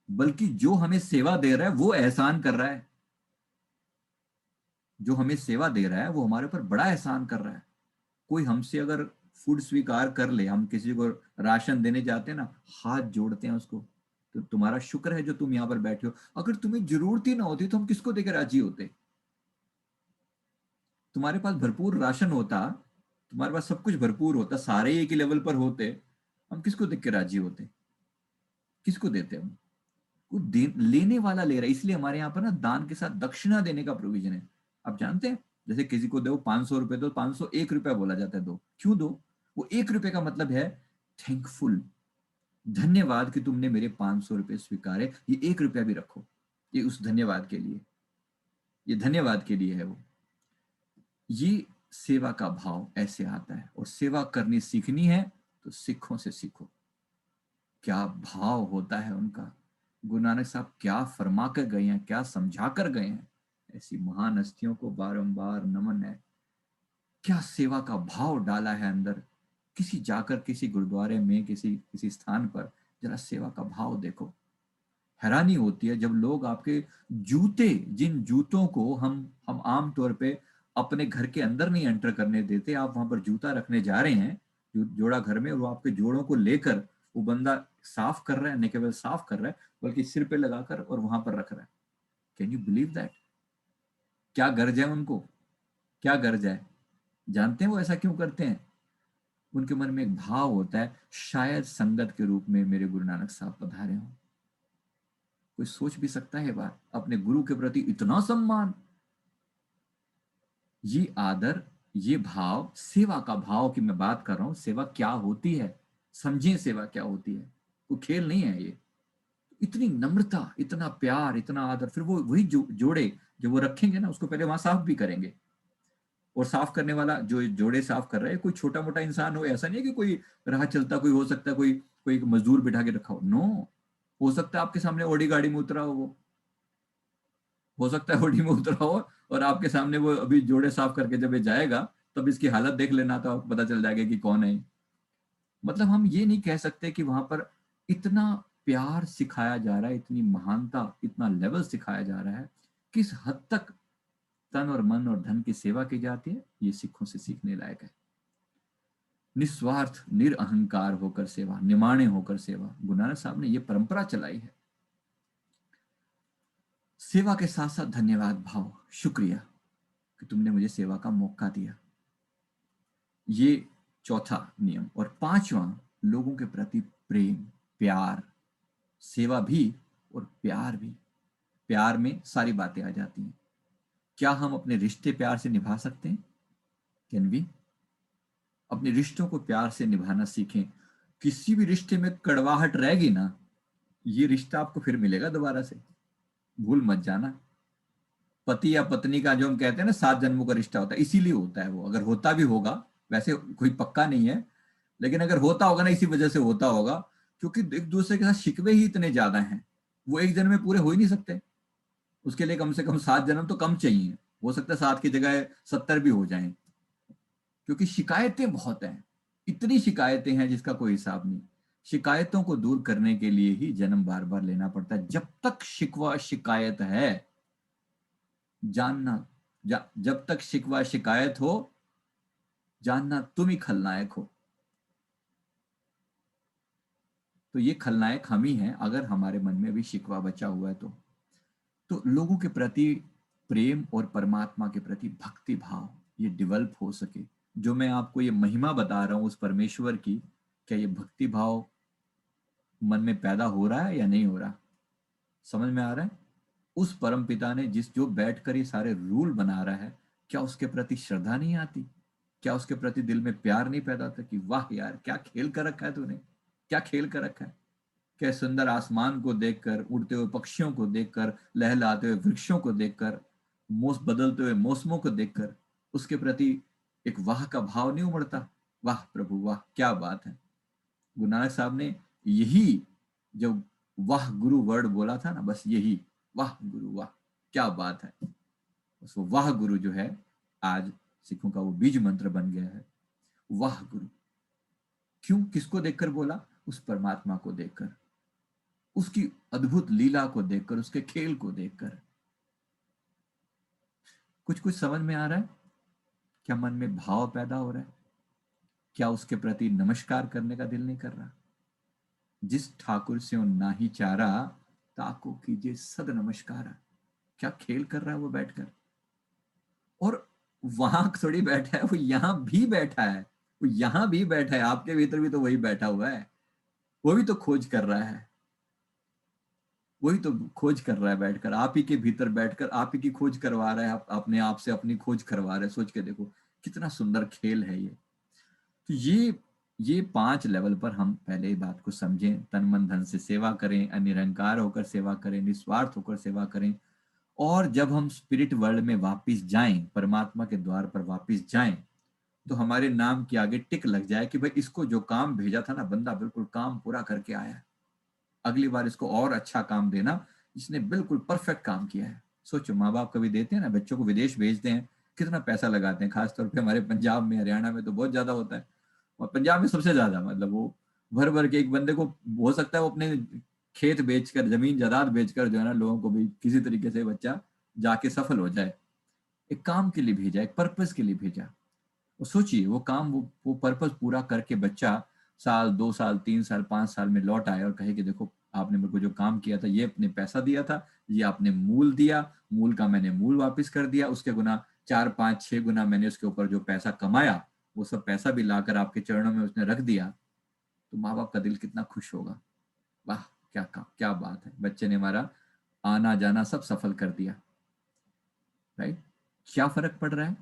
बल्कि जो हमें सेवा दे रहा है वो एहसान कर रहा है। जो हमें सेवा दे रहा है वो हमारे ऊपर बड़ा एहसान कर रहा है। कोई हमसे अगर फूड स्वीकार कर ले, हम किसी को राशन देने जाते हैं ना, हाथ जोड़ते हैं उसको, तो तुम्हारा शुक्र है जो तुम यहाँ पर बैठे हो। अगर तुम्हें जरूरत ही ना होती तो हम किसको देकर राजी होते? तुम्हारे पास भरपूर राशन होता, तुम्हारे पास सब कुछ भरपूर होता, सारे एक ही लेवल पर होते, हम किसको देख के राजी होते? किसको देते हम? वो लेने वाला ले रहा है, इसलिए हमारे यहाँ पर ना दान के साथ दक्षिणा देने का प्रोविजन है। आप जानते हैं, जैसे किसी को दो 500 रुपए दो, 501 रुपया बोला जाता है, दो क्यों दो? वो 1 रुपए का मतलब है थैंकफुल, धन्यवाद कि तुमने मेरे 500 रुपए स्वीकारे, ये 1 रुपया भी रखो, ये उस धन्यवाद के लिए, ये धन्यवाद के लिए है वो। ये सेवा का भाव ऐसे आता है। और सेवा करनी सीखनी है तो सिखों से सीखो। क्या भाव होता है उनका, गुरु नानक साहब क्या फरमा कर गए हैं, क्या समझा कर गए हैं। ऐसी महान हस्तियों को बारंबार नमन है। क्या सेवा का भाव डाला है अंदर। किसी जाकर किसी गुरुद्वारे में किसी किसी स्थान पर जरा सेवा का भाव देखो। हैरानी होती है जब लोग आपके जूते, जिन जूतों को हम आम तौर पे अपने घर के अंदर नहीं एंटर करने देते, आप वहां पर जूता रखने जा रहे हैं जोड़ा घर में, और वो आपके जोड़ों को लेकर वो बंदा साफ कर रहा है, न केवल साफ कर रहा है बल्कि सिर पे लगाकर और वहां पर रख रहा है। Can you believe that? क्या गर्ज है उनको, क्या गर्ज है? जानते हैं वो ऐसा क्यों करते हैं? उनके मन में एक भाव होता है, शायद संगत के रूप में मेरे गुरु नानक साहब पधारे हों। कोई सोच भी सकता है बात? अपने गुरु के प्रति इतना सम्मान, ये आदर, ये भाव, सेवा का भाव की मैं बात कर रहा हूं। सेवा क्या होती है, समझिए सेवा क्या होती है। कोई खेल नहीं है ये। इतनी नम्रता, इतना प्यार, इतना आदर। फिर वो वही जोड़े जो वो रखेंगे ना, उसको पहले वहां साफ भी करेंगे। और साफ करने वाला जो जोड़े साफ कर रहा है कोई छोटा मोटा इंसान हो, ऐसा नहीं है कि कोई राह चलता कोई हो सकता है, कोई कोई मजदूर बिठा के रखा हो। नो, हो सकता है आपके सामने ऑडी गाड़ी में उतरा हो, वो हो सकता है ऑडी में उतरा हो और आपके सामने वो अभी जोड़े साफ करके जब ये जाएगा तब इसकी हालत देख लेना, तो आपको पता चल जाएगा कि कौन है। मतलब हम ये नहीं कह सकते कि वहां पर इतना प्यार सिखाया जा रहा है, इतनी महानता, इतना लेवल सिखाया जा रहा है। किस हद तक तन और मन और धन की सेवा की जाती है, ये सिखों से सीखने लायक है। निस्वार्थ निरअहंकार होकर सेवा, निमाणे होकर सेवा, गुरु नानक साहब ने ये परंपरा चलाई है। सेवा के साथ साथ धन्यवाद भाव, शुक्रिया कि तुमने मुझे सेवा का मौका दिया। ये चौथा नियम। और पांचवा, लोगों के प्रति प्रेम, प्यार। सेवा भी और प्यार भी। प्यार में सारी बातें आ जाती हैं। क्या हम अपने रिश्ते प्यार से निभा सकते हैं? Can we? अपने रिश्तों को प्यार से निभाना सीखें। किसी भी रिश्ते में कड़वाहट रहेगी ना, ये रिश्ता आपको फिर मिलेगा दोबारा से, भूल मत जाना। पति या पत्नी का जो हम कहते हैं ना 7 जन्मों का रिश्ता होता है, इसीलिए होता है वो। अगर होता भी होगा, वैसे कोई पक्का नहीं है, लेकिन अगर होता होगा ना, इसी वजह से होता होगा क्योंकि एक दूसरे के साथ शिकवे ही इतने ज्यादा हैं। वो एक जन्म में पूरे हो ही नहीं सकते। उसके लिए कम से कम 7 जन्म तो कम चाहिए। हो सकता है 7 की जगह 70 भी हो जाएं, क्योंकि शिकायतें बहुत हैं। इतनी शिकायतें हैं जिसका कोई हिसाब नहीं। शिकायतों को दूर करने के लिए ही जन्म बार बार लेना पड़ता है। जब तक शिकवा शिकायत है, जानना, जब तक शिकवा शिकायत हो, जानना तुम ही खलनायक हो। तो ये खलनायक हम ही हैं अगर हमारे मन में भी शिकवा बचा हुआ है तो लोगों के प्रति प्रेम और परमात्मा के प्रति भक्ति भाव ये डेवलप हो सके। जो मैं आपको ये महिमा बता रहा हूं उस परमेश्वर की, क्या ये भक्ति भाव मन में पैदा हो रहा है या नहीं हो रहा? समझ में आ रहा है? उस परम पिता ने जिस जो बैठकर ये सारे रूल बना रहा है, क्या उसके प्रति श्रद्धा नहीं आती? क्या उसके प्रति दिल में प्यार नहीं पैदा होता कि वाह यार क्या खेल कर रखा है तूने, क्या खेल कर रखा है। क्या सुंदर आसमान को देखकर, उड़ते हुए पक्षियों को देखकर, लहलाते हुए वृक्षों को देखकर, बदलते हुए मौसमों को देखकर उसके प्रति एक वाह का भाव नहीं उमड़ता? वाह प्रभु वाह, क्या बात है। गुरु नानक साहब ने यही, जब वाह गुरु वर्ड बोला था ना, बस यही, वाह गुरु वाह, क्या बात है। बस वो वाह गुरु जो है, आज सिखों का वो बीज मंत्र बन गया है, वाह गुरु। क्यों, किसको देखकर बोला? उस परमात्मा को देखकर, उसकी अद्भुत लीला को देखकर, उसके खेल को देखकर। कुछ कुछ समझ में आ रहा है? क्या मन में भाव पैदा हो रहा है? क्या उसके प्रति नमस्कार करने का दिल नहीं कर रहा? जिस ठाकुर से नाही चारा, ताको कीजिए सद नमस्कारा। क्या खेल कर रहा है वो बैठकर। और वहां थोड़ी बैठा है, वो यहां भी बैठा है। वो यहां भी बैठा है, आपके भीतर भी तो वही बैठा हुआ है। वो भी तो खोज कर रहा है, वही तो खोज कर रहा है बैठकर, आप ही के भीतर बैठकर आप ही की खोज करवा रहा है। आप अपने आप से अपनी खोज करवा रहे हैं। सोच के देखो कितना सुंदर खेल है ये। तो ये 5 लेवल पर हम पहले ही बात को समझें। तन मन धन से सेवा करें, निरंकार होकर सेवा करें, निस्वार्थ होकर सेवा करें, और जब हम स्पिरिट वर्ल्ड में वापस जाएं, परमात्मा के द्वार पर वापस जाएं, तो हमारे नाम के आगे टिक लग जाए कि भाई इसको जो काम भेजा था ना, बंदा बिल्कुल काम पूरा करके आया है, अगली बार इसको और अच्छा काम देना, इसने बिल्कुल परफेक्ट काम किया है। सोचो, माँ बाप कभी देते हैं ना, बच्चों को विदेश भेजते हैं, कितना पैसा लगाते हैं, खासतौर पे हमारे पंजाब में, हरियाणा में तो बहुत ज्यादा होता है, और पंजाब में सबसे ज्यादा, मतलब वो भर भर के एक बंदे को, हो सकता है वो अपने खेत बेचकर, जमीन जायदाद बेचकर जो है ना, लोगों को भी किसी तरीके से बच्चा जाके सफल हो जाए। एक काम के लिए भेजा, एक पर्पस के लिए भेजा। वो सोचिए, वो काम, वो पर्पस पूरा करके बच्चा साल, 2 साल, 3 साल, 5 साल में लौट आए और कहे कि देखो, आपने मेरे को जो काम किया था, ये अपने पैसा दिया था, ये आपने मूल दिया, मूल का मैंने मूल वापस कर दिया, उसके गुना 4, 5, 6 गुना मैंने उसके ऊपर जो पैसा कमाया, वो सब पैसा भी लाकर आपके चरणों में उसने रख दिया, तो माँ बाप का दिल कितना खुश होगा। वाह, क्या काम, क्या बात है, बच्चे ने हमारा आना जाना सब सफल कर दिया। राइट? क्या फर्क पड़ रहा है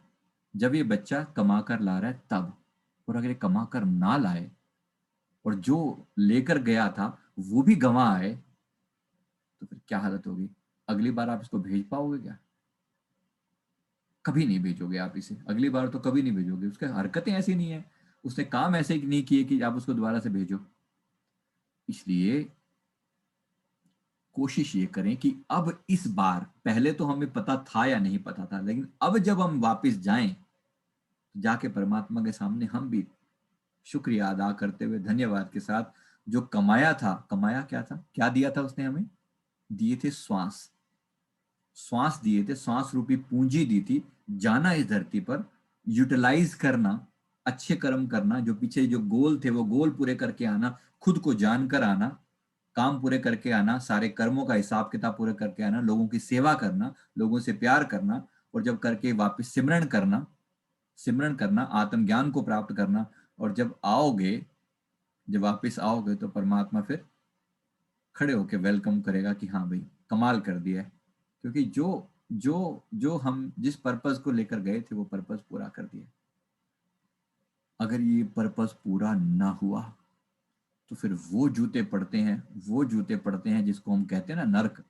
जब ये बच्चा कमा कर ला रहा है तब, और अगर ये कमा कर ना लाए और जो लेकर गया था वो भी गंवा आए, तो फिर क्या हालत होगी? अगली बार आप इसको भेज पाओगे क्या? कभी नहीं भेजोगे आप इसे, अगली बार तो कभी नहीं भेजोगे। उसके हरकतें ऐसी नहीं है, उसने काम ऐसे ही नहीं किए कि आप उसको दोबारा से भेजो। इसलिए कोशिश ये करें कि अब इस बार, पहले तो हमें पता था या नहीं पता था, लेकिन अब जब हम वापस जाएं, तो जाके परमात्मा के सामने हम भी शुक्रिया अदा करते हुए, धन्यवाद के साथ, जो कमाया था, कमाया क्या था, क्या दिया था उसने हमें? दिए थे श्वास, श्वास दिए थे, श्वास रूपी पूंजी दी थी, जाना इस धरती पर, यूटिलाइज करना, अच्छे कर्म करना, जो पीछे जो गोल थे वो गोल पूरे करके आना, खुद को जानकर आना, काम पूरे करके आना, सारे कर्मों का हिसाब किताब पूरे करके आना, लोगों की सेवा करना, लोगों से प्यार करना, और जब करके वापस सिमरण करना, सिमरण करना, आत्मज्ञान को प्राप्त करना। और जब आओगे, जब वापस आओगे, तो परमात्मा फिर खड़े होके वेलकम करेगा कि हाँ भाई, कमाल कर दिया है, क्योंकि जो जो जो हम जिस पर्पस को लेकर गए थे वो पर्पस पूरा कर दिया। अगर ये पर्पस पूरा ना हुआ, तो फिर वो जूते पड़ते हैं, वो जूते पड़ते हैं जिसको हम कहते हैं ना नर्क,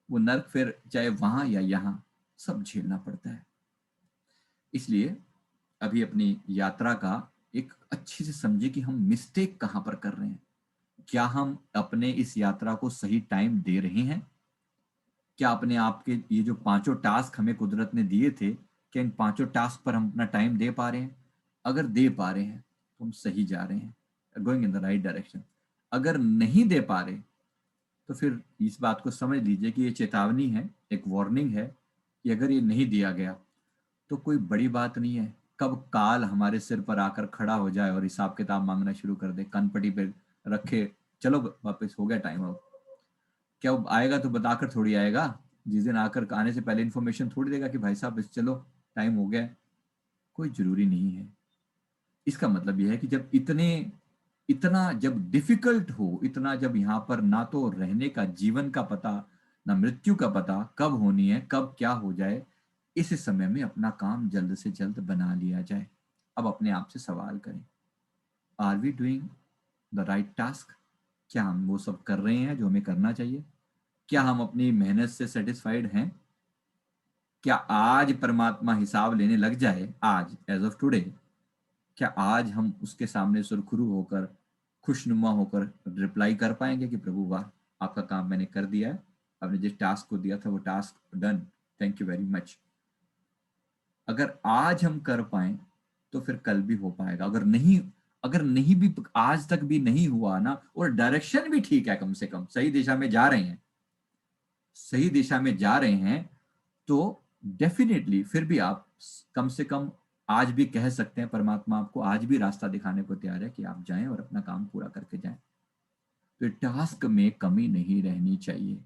वो नर्क फिर चाहे वहां या यहाँ, सब झेलना पड़ता है। इसलिए अभी अपनी यात्रा का एक अच्छे से समझे कि हम मिस्टेक कहां पर कर रहे हैं। क्या हम अपने इस यात्रा को सही टाइम दे रहे हैं? क्या अपने आप के ये जो पांचों टास्क हमें कुदरत ने दिए थे, क्या इन पांचों टास्क पर हम अपना टाइम दे पा रहे हैं? अगर दे पा रहे हैं तो हम सही जा रहे हैं, going in the right direction. अगर नहीं दे पा रहे, तो फिर इस बात को समझ लीजिए कि ये चेतावनी है, एक वार्निंग है, कि अगर ये नहीं दिया गया तो कोई बड़ी बात नहीं है। कब काल हमारे सिर पर आकर खड़ा हो जाए और हिसाब किताब मांगना शुरू कर दे, कनपटी पे रखे, चलो वापस हो गया टाइम अब, क्या वो आएगा तो बताकर थोड़ी आएगा? जिस दिन आकर, आने से पहले इन्फॉर्मेशन थोड़ी देगा कि भाई साहब बस चलो, टाइम हो गया। कोई जरूरी नहीं है। इसका मतलब यह है कि जब इतना जब डिफिकल्ट हो, इतना जब यहाँ पर ना तो रहने का, जीवन का पता, ना मृत्यु का पता कब होनी है, कब क्या हो जाए, इस समय में अपना काम जल्द से जल्द बना लिया जाए। अब अपने आप से सवाल करें, are we doing the right task? क्या हम वो सब कर रहे हैं जो हमें करना चाहिए? क्या हम अपनी मेहनत से सेटिस्फाइड हैं? क्या आज परमात्मा हिसाब लेने लग जाए, आज एज ऑफ टुडे, क्या आज हम उसके सामने सुरखरू होकर, खुशनुमा होकर रिप्लाई कर पाएंगे कि प्रभु वाह, आपका काम मैंने कर दिया है, आपने जिस टास्क को दिया था वो task done, thank you very much. अगर आज हम कर पाए तो फिर कल भी हो पाएगा। अगर नहीं भी, आज तक भी नहीं हुआ ना, और डायरेक्शन भी ठीक है, कम से कम सही दिशा में जा रहे हैं, सही दिशा में जा रहे हैं, तो डेफिनेटली फिर भी आप कम से कम आज भी कह सकते हैं, परमात्मा आपको आज भी रास्ता दिखाने को तैयार है कि आप जाएं और अपना काम पूरा करके जाएं। तो टास्क में कमी नहीं रहनी चाहिए।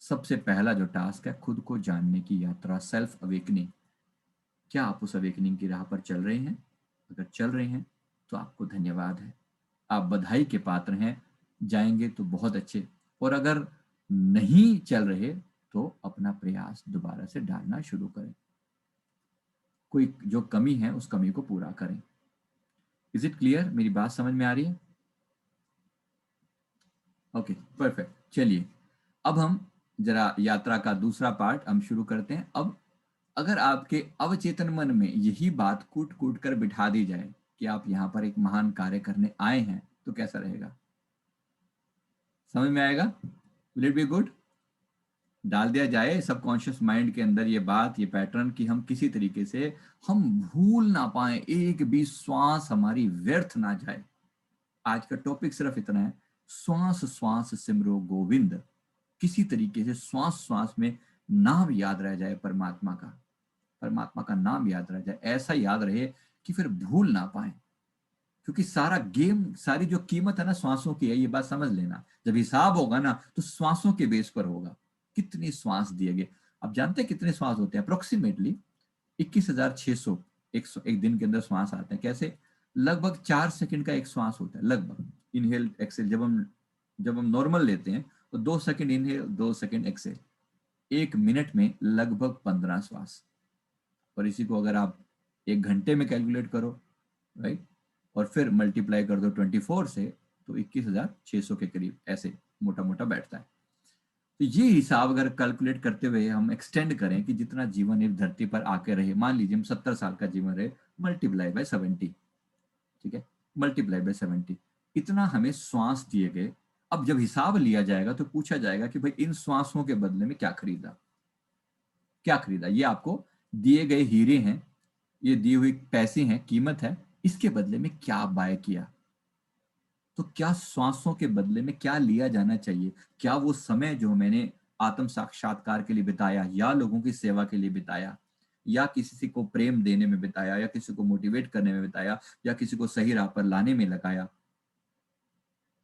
सबसे पहला जो टास्क है, खुद को जानने की यात्रा, सेल्फ अवेकनिंग। क्या आप उस अवेकनिंग की राह पर चल रहे हैं? अगर चल रहे हैं तो आपको धन्यवाद है, आप बधाई के पात्र हैं, जाएंगे तो बहुत अच्छे। और अगर नहीं चल रहे, तो अपना प्रयास दोबारा से डालना शुरू करें, कोई जो कमी है उस कमी को पूरा करें। Is it clear? मेरी बात समझ में आ रही है? Okay, perfect. चलिए, अब हम जरा यात्रा का दूसरा पार्ट हम शुरू करते हैं। अब अगर आपके अवचेतन मन में यही बात कूट कूट कर बिठा दी जाए कि आप यहाँ पर एक महान कार्य करने आए हैं, तो कैसा रहेगा? समझ में आएगा? Will it be good? डाल दिया जाए सबकॉन्शियस माइंड के अंदर ये बात, ये पैटर्न, कि हम किसी तरीके से हम भूल ना पाए, एक भी श्वास हमारी व्यर्थ ना जाए। आज का टॉपिक सिर्फ इतना है, श्वास श्वास सिमरो गोविंद। किसी तरीके से श्वास श्वास में नाम याद रह जाए परमात्मा का, परमात्मा का नाम याद रह जाए, ऐसा याद रहे कि फिर भूल ना पाए। क्योंकि सारा गेम, सारी जो कीमत है ना श्वासों की है, ये बात समझ लेना। जब हिसाब होगा ना तो श्वासों के बेस पर होगा, कितनी श्वास दिए गए। आप जानते हैं कितने श्वास होते हैं? अप्रोक्सीमेटली 21,600 एक दिन के अंदर श्वास आते हैं। कैसे? लगभग 4 सेकंड का एक श्वास होता है, लगभग। इनहेल एक्सेल जब हम नॉर्मल लेते हैं तो 2 second inhale, 2 second exhale. 1 minute में लगभग 15 श्वास। और इसी को अगर आप 1 घंटे में कैलकुलेट करो, राइट, और फिर मल्टीप्लाई कर दो 24 से, तो 21,600 के करीब ऐसे मोटा मोटा बैठता है। तो ये हिसाब अगर कैलकुलेट करते हुए हम एक्सटेंड करें कि जितना जीवन इस धरती पर आके रहे, मान लीजिए हम 70 साल का जीवन रहे, मल्टीप्लाई बाय 70, ठीक है, मल्टीप्लाई बाय 70, इतना हमें श्वास दिए गए। अब जब हिसाब लिया जाएगा तो पूछा जाएगा कि भाई इन श्वासों के बदले में क्या खरीदा, क्या खरीदा? ये आपको दिए गए हीरे हैं, ये दी हुई पैसे हैं, कीमत है, इसके बदले में क्या बाय किया? तो क्या श्वासों के बदले में क्या लिया जाना चाहिए? क्या वो समय जो मैंने आत्म साक्षात्कार के लिए बिताया, या लोगों की सेवा के लिए बिताया, या किसी को प्रेम देने में बिताया, या किसी को मोटिवेट करने में बिताया, या किसी को सही राह पर लाने में लगाया,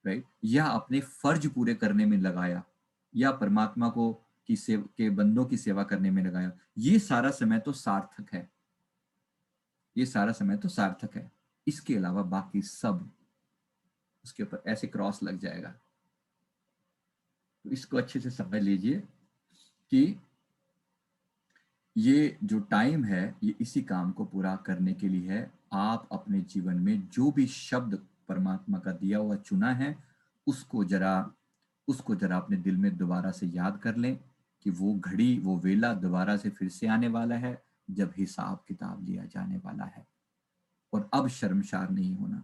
राइट, या अपने फर्ज पूरे करने में लगाया, या परमात्मा को के बंदों की सेवा करने में लगाया, ये सारा समय तो सार्थक है, ये सारा समय तो सार्थक है। इसके अलावा बाकी सब उसके ऊपर ऐसे क्रॉस लग जाएगा। तो इसको अच्छे से समझ लीजिए कि ये जो टाइम है ये इसी काम को पूरा करने के लिए है। आप अपने जीवन में जो भी शब्द परमात्मा का दिया हुआ चुना है, उसको जरा अपने दिल में दोबारा से याद कर लें कि वो घड़ी, वो वेला दोबारा से फिर से आने वाला है जब हिसाब किताब लिया जाने वाला है। और अब शर्मशार नहीं होना,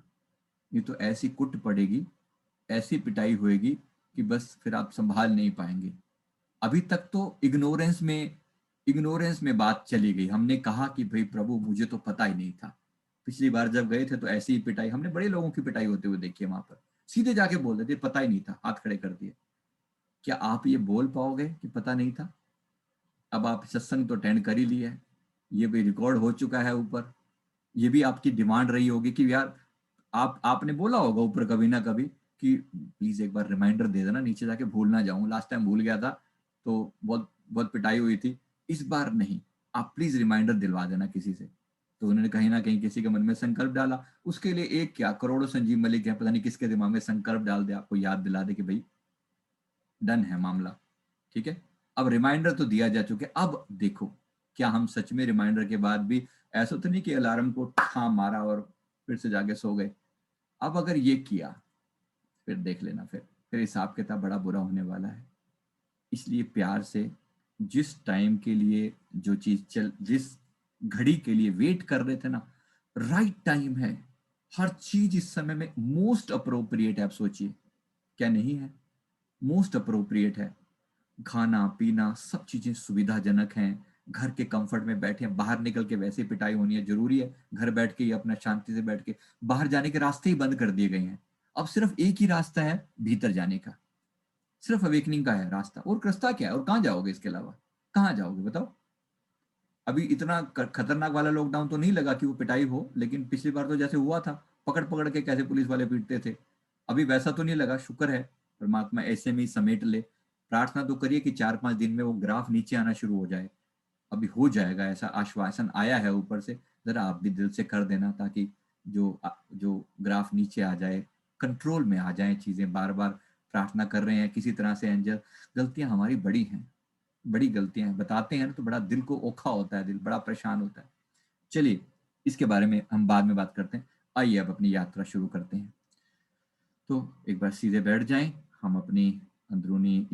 ये तो ऐसी कुट पड़ेगी, ऐसी पिटाई होएगी कि बस फिर आप संभाल नहीं पाएंगे। अभी तक तो इग्नोरेंस में बात चली गई। हमने कहा कि भाई प्रभु मुझे तो पता ही नहीं था। पिछली बार जब गए थे तो ऐसी ही पिटाई, हमने बड़े लोगों की पिटाई होते हुए देखी है वहां पर। सीधे जाके बोल देते पता ही नहीं था, हाथ खड़े कर दिए। क्या आप ये बोल पाओगे कि पता नहीं था? अब आप सत्संग तो अटेंड कर ही लिया है, ये भी रिकॉर्ड हो चुका है ऊपर। ये भी आपकी डिमांड रही होगी कि यार आपने बोला होगा ऊपर कभी ना कभी कि प्लीज एक बार रिमाइंडर दे देना, नीचे जाके भूल ना जाऊं, लास्ट टाइम भूल गया था तो बहुत बहुत पिटाई हुई थी, इस बार नहीं, आप प्लीज रिमाइंडर दिलवा देना किसी से। तो उन्होंने कहीं ना कहीं किसी के मन में संकल्प डाला, उसके लिए एक क्या करोड़ों संजीव मलिक है, पता नहीं किसके दिमाग में संकल्प डाल दे, आपको याद दिला दे कि भाई डन है मामला, ठीक है। अब रिमाइंडर तो दिया जा चुके, अब देखो क्या हम सच में रिमाइंडर के बाद भी ऐसा तो नहीं कि अलार्म को हाँ मारा और फिर से जाके सो गए। अब अगर ये किया फिर देख लेना, फिर हिसाब किताब बड़ा बुरा होने वाला है। इसलिए प्यार से, जिस टाइम के लिए जो चीज जिस घड़ी के लिए वेट कर रहे थे ना, राइट टाइम है। हर चीज इस समय में मोस्ट अप्रोप्रिएट है। आप सोचिए, क्या नहीं है? मोस्ट अप्रोप्रिएट है। खाना पीना सब चीजें सुविधाजनक हैं, घर के कंफर्ट में बैठे हैं। बाहर निकल के वैसे पिटाई होनी है, जरूरी है? घर बैठ के ही अपना शांति से बैठ के, बाहर जाने के रास्ते ही बंद कर दिए गए हैं। अब सिर्फ एक ही रास्ता है भीतर जाने का, सिर्फ अवेकनिंग का है रास्ता। और रास्ता क्या है? और कहाँ जाओगे इसके अलावा? कहाँ जाओगे बताओ? अभी इतना खतरनाक वाला लॉकडाउन तो नहीं लगा कि वो पिटाई हो, लेकिन पिछली बार तो जैसे हुआ था, पकड़ पकड़ के कैसे पुलिस वाले पीटते थे, अभी वैसा तो नहीं लगा। शुक्र है, परमात्मा ऐसे में ही समेट ले। प्रार्थना तो करिए कि 4-5 दिन में वो ग्राफ नीचे आना शुरू हो जाए। अभी हो जाएगा, ऐसा आश्वासन आया है ऊपर से। जरा आप भी दिल से कर देना ताकि जो ग्राफ नीचे आ जाए, कंट्रोल में आ जाए चीजें। बार बार प्रार्थना कर रहे हैं किसी तरह से एंजल, गलतियां हमारी बड़ी हैं, बड़ी गलतियां हैं, बताते हैं ना तो बड़ा दिल को ओखा होता है, दिल बड़ा परेशान होता है। चलिए इसके बारे में हम बाद में बात करते हैं। आइए अब अपनी यात्रा शुरू करते हैं। तो एक बार सीधे बैठ जाएं, हम अपनी अंदरूनी